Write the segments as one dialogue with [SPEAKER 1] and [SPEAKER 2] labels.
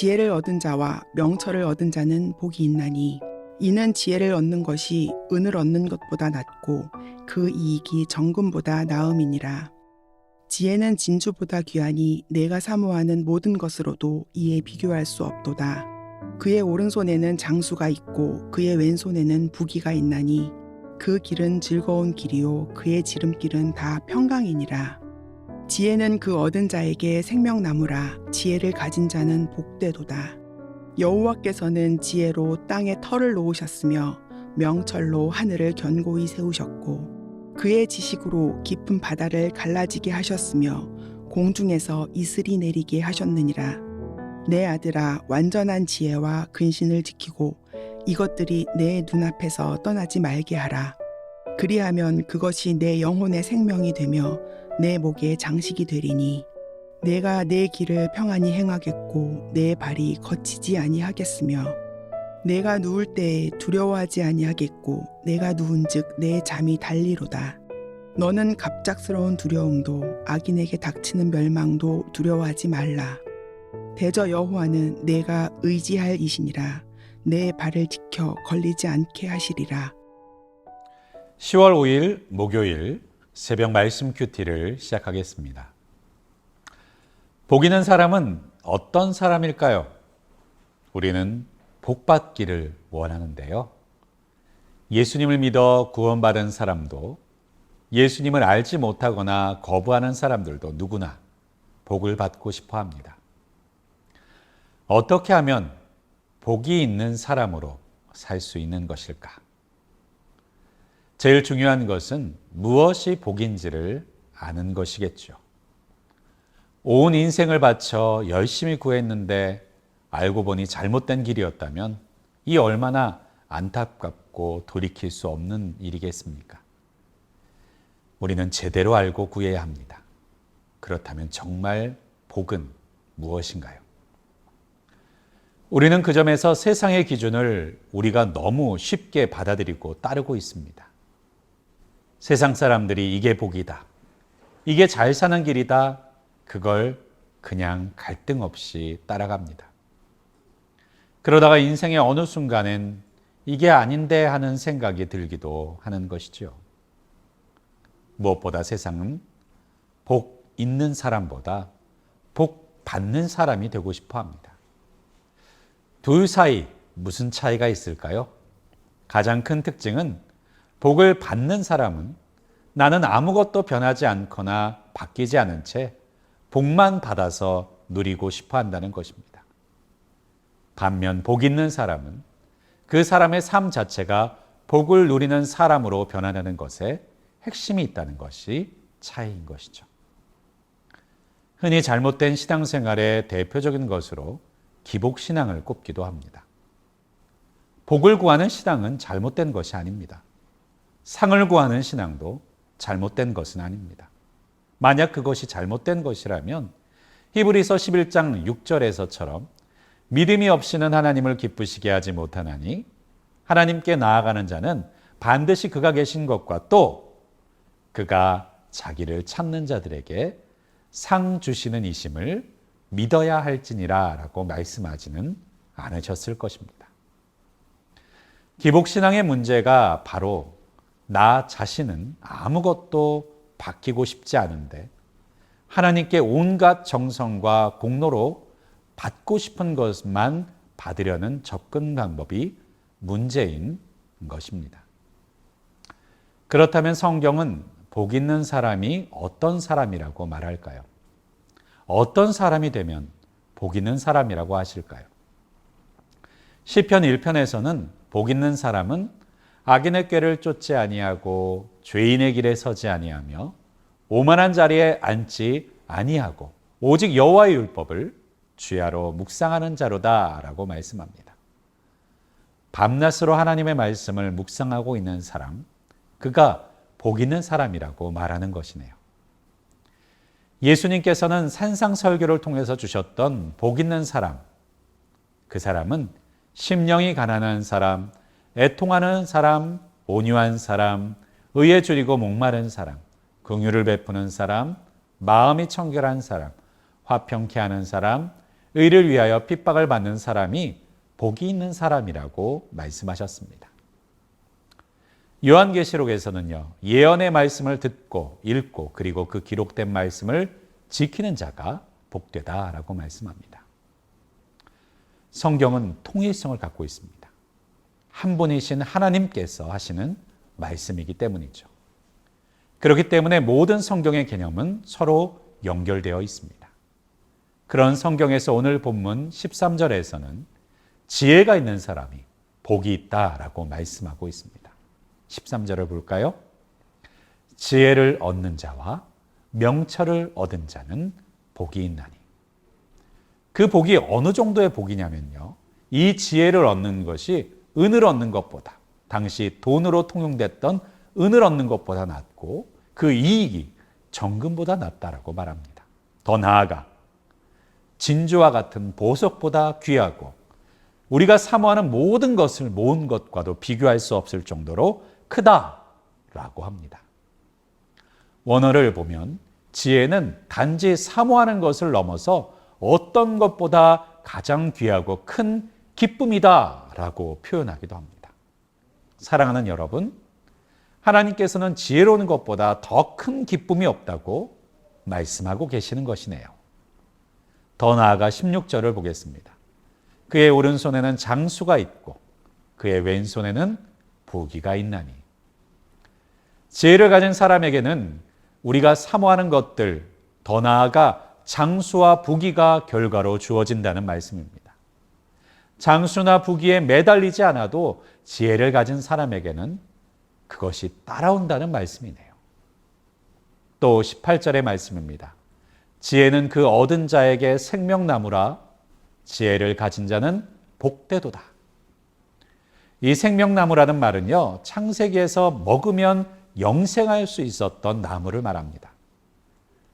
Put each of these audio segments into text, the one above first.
[SPEAKER 1] 지혜를 얻은 자와 명철을 얻은 자는 복이 있나니 이는 지혜를 얻는 것이 은을 얻는 것보다 낫고 그 이익이 정금보다 나음이니라. 지혜는 진주보다 귀하니 내가 사모하는 모든 것으로도 이에 비교할 수 없도다. 그의 오른손에는 장수가 있고 그의 왼손에는 부기가 있나니 그 길은 즐거운 길이요 그의 지름길은 다 평강이니라. 지혜는 그 얻은 자에게 생명나무라. 지혜를 가진 자는 복되도다. 여호와께서는 지혜로 땅에 터를 놓으셨으며 명철로 하늘을 견고히 세우셨고 그의 지식으로 깊은 바다를 갈라지게 하셨으며 공중에서 이슬이 내리게 하셨느니라. 내 아들아, 완전한 지혜와 근신을 지키고 이것들이 내 눈앞에서 떠나지 말게 하라. 그리하면 그것이 내 영혼의 생명이 되며 내 목의 장식이 되리니 내가 내 길을 평안히 행하겠고 내 발이 거치지 아니하겠으며 내가 누울 때에 두려워하지 아니하겠고 내가 누운즉 내 잠이 달리로다. 너는 갑작스러운 두려움도 악인에게 닥치는 멸망도 두려워하지 말라. 대저 여호와는 내가 의지할 이시니라. 내 발을 지켜 걸리지 않게 하시리라.
[SPEAKER 2] 10월 5일 목요일 새벽 말씀 큐티를 시작하겠습니다. 복 있는 사람은 어떤 사람일까요? 우리는 복받기를 원하는데요. 예수님을 믿어 구원받은 사람도 예수님을 알지 못하거나 거부하는 사람들도 누구나 복을 받고 싶어 합니다. 어떻게 하면 복이 있는 사람으로 살 수 있는 것일까? 제일 중요한 것은 무엇이 복인지를 아는 것이겠죠. 온 인생을 바쳐 열심히 구했는데 알고 보니 잘못된 길이었다면 이 얼마나 안타깝고 돌이킬 수 없는 일이겠습니까? 우리는 제대로 알고 구해야 합니다. 그렇다면 정말 복은 무엇인가요? 우리는 그 점에서 세상의 기준을 우리가 너무 쉽게 받아들이고 따르고 있습니다. 세상 사람들이 이게 복이다, 이게 잘 사는 길이다, 그걸 그냥 갈등 없이 따라갑니다. 그러다가 인생의 어느 순간엔 이게 아닌데 하는 생각이 들기도 하는 것이죠. 무엇보다 세상은 복 있는 사람보다 복 받는 사람이 되고 싶어 합니다. 둘 사이 무슨 차이가 있을까요? 가장 큰 특징은 복을 받는 사람은 나는 아무것도 변하지 않거나 바뀌지 않은 채 복만 받아서 누리고 싶어 한다는 것입니다. 반면 복 있는 사람은 그 사람의 삶 자체가 복을 누리는 사람으로 변화되는 것에 핵심이 있다는 것이 차이인 것이죠. 흔히 잘못된 신앙생활의 대표적인 것으로 기복신앙을 꼽기도 합니다. 복을 구하는 신앙은 잘못된 것이 아닙니다. 상을 구하는 신앙도 잘못된 것은 아닙니다. 만약 그것이 잘못된 것이라면 히브리서 11장 6절에서처럼 믿음이 없이는 하나님을 기쁘시게 하지 못하나니 하나님께 나아가는 자는 반드시 그가 계신 것과 또 그가 자기를 찾는 자들에게 상 주시는 이심을 믿어야 할지니라 라고 말씀하지는 않으셨을 것입니다. 기복신앙의 문제가 바로 나 자신은 아무것도 바뀌고 싶지 않은데 하나님께 온갖 정성과 공로로 받고 싶은 것만 받으려는 접근 방법이 문제인 것입니다. 그렇다면 성경은 복 있는 사람이 어떤 사람이라고 말할까요? 어떤 사람이 되면 복 있는 사람이라고 하실까요? 시편 1편에서는 복 있는 사람은 악인의 꾀를 쫓지 아니하고 죄인의 길에 서지 아니하며 오만한 자리에 앉지 아니하고 오직 여호와의 율법을 주야로 묵상하는 자로다라고 말씀합니다. 밤낮으로 하나님의 말씀을 묵상하고 있는 사람, 그가 복 있는 사람이라고 말하는 것이네요. 예수님께서는 산상설교를 통해서 주셨던 복 있는 사람, 그 사람은 심령이 가난한 사람, 애통하는 사람, 온유한 사람, 의에 줄이고 목마른 사람, 긍휼을 베푸는 사람, 마음이 청결한 사람, 화평케 하는 사람, 의를 위하여 핍박을 받는 사람이 복이 있는 사람이라고 말씀하셨습니다. 요한계시록에서는요, 예언의 말씀을 듣고 읽고 그리고 그 기록된 말씀을 지키는 자가 복되다라고 말씀합니다. 성경은 통일성을 갖고 있습니다. 한 분이신 하나님께서 하시는 말씀이기 때문이죠. 그렇기 때문에 모든 성경의 개념은 서로 연결되어 있습니다. 그런 성경에서 오늘 본문 13절에서는 지혜가 있는 사람이 복이 있다라고 말씀하고 있습니다. 13절을 볼까요? 지혜를 얻는 자와 명철을 얻은 자는 복이 있나니. 그 복이 어느 정도의 복이냐면요, 이 지혜를 얻는 것이 은을 얻는 것보다, 당시 돈으로 통용됐던 은을 얻는 것보다 낫고 그 이익이 정금보다 낫다라고 말합니다. 더 나아가 진주와 같은 보석보다 귀하고 우리가 사모하는 모든 것을 모은 것과도 비교할 수 없을 정도로 크다라고 합니다. 원어를 보면 지혜는 단지 사모하는 것을 넘어서 어떤 것보다 가장 귀하고 큰 기쁨이다라고 표현하기도 합니다. 사랑하는 여러분, 하나님께서는 지혜로운 것보다 더 큰 기쁨이 없다고 말씀하고 계시는 것이네요. 더 나아가 16절을 보겠습니다. 그의 오른손에는 장수가 있고 그의 왼손에는 부귀가 있나니. 지혜를 가진 사람에게는 우리가 사모하는 것들, 더 나아가 장수와 부귀가 결과로 주어진다는 말씀입니다. 장수나 부귀에 매달리지 않아도 지혜를 가진 사람에게는 그것이 따라온다는 말씀이네요. 또 18절의 말씀입니다. 지혜는 그 얻은 자에게 생명나무라 지혜를 가진 자는 복되도다. 이 생명나무라는 말은요, 창세기에서 먹으면 영생할 수 있었던 나무를 말합니다.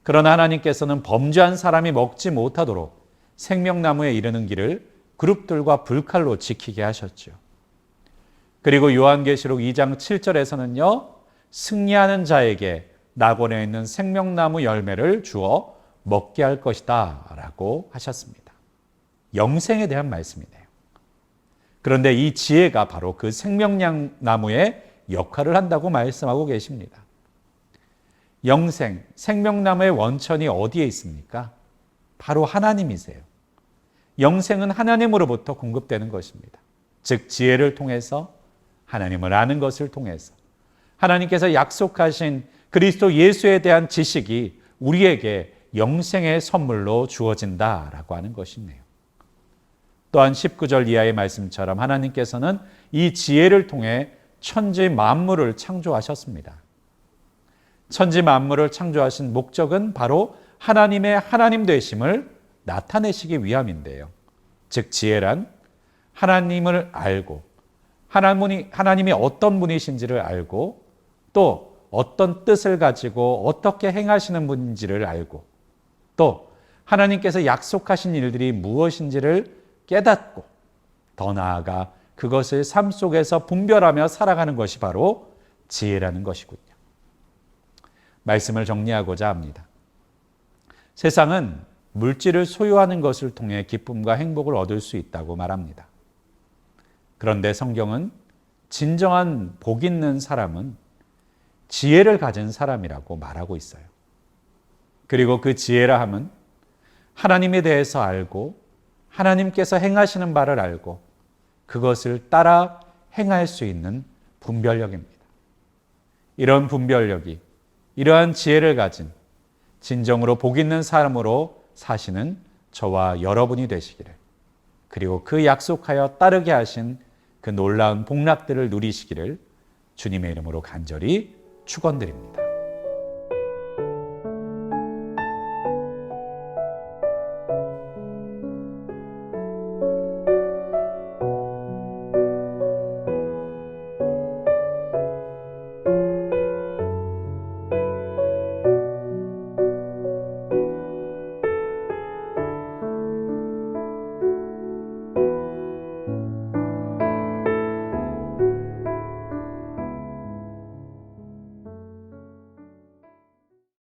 [SPEAKER 2] 그러나 하나님께서는 범죄한 사람이 먹지 못하도록 생명나무에 이르는 길을 그룹들과 불칼로 지키게 하셨죠. 그리고 요한계시록 2장 7절에서는요, 승리하는 자에게 낙원에 있는 생명나무 열매를 주어 먹게 할 것이다 라고 하셨습니다. 영생에 대한 말씀이네요. 그런데 이 지혜가 바로 그 생명나무의 역할을 한다고 말씀하고 계십니다. 영생, 생명나무의 원천이 어디에 있습니까? 바로 하나님이세요. 영생은 하나님으로부터 공급되는 것입니다. 즉 지혜를 통해서, 하나님을 아는 것을 통해서 하나님께서 약속하신 그리스도 예수에 대한 지식이 우리에게 영생의 선물로 주어진다라고 하는 것이네요. 또한 19절 이하의 말씀처럼 하나님께서는 이 지혜를 통해 천지 만물을 창조하셨습니다. 천지 만물을 창조하신 목적은 바로 하나님의 하나님 되심을 나타내시기 위함인데요. 즉 지혜란 하나님을 알고 하나님이 어떤 분이신지를 알고 또 어떤 뜻을 가지고 어떻게 행하시는 분인지를 알고 또 하나님께서 약속하신 일들이 무엇인지를 깨닫고 더 나아가 그것을 삶 속에서 분별하며 살아가는 것이 바로 지혜라는 것이군요. 말씀을 정리하고자 합니다. 세상은 물질을 소유하는 것을 통해 기쁨과 행복을 얻을 수 있다고 말합니다. 그런데 성경은 진정한 복 있는 사람은 지혜를 가진 사람이라고 말하고 있어요. 그리고 그 지혜라 함은 하나님에 대해서 알고 하나님께서 행하시는 바를 알고 그것을 따라 행할 수 있는 분별력입니다. 이런 분별력이 이러한 지혜를 가진 진정으로 복 있는 사람으로 사시는 저와 여러분이 되시기를, 그리고 그 약속하여 따르게 하신 그 놀라운 복락들을 누리시기를 주님의 이름으로 간절히 축원드립니다.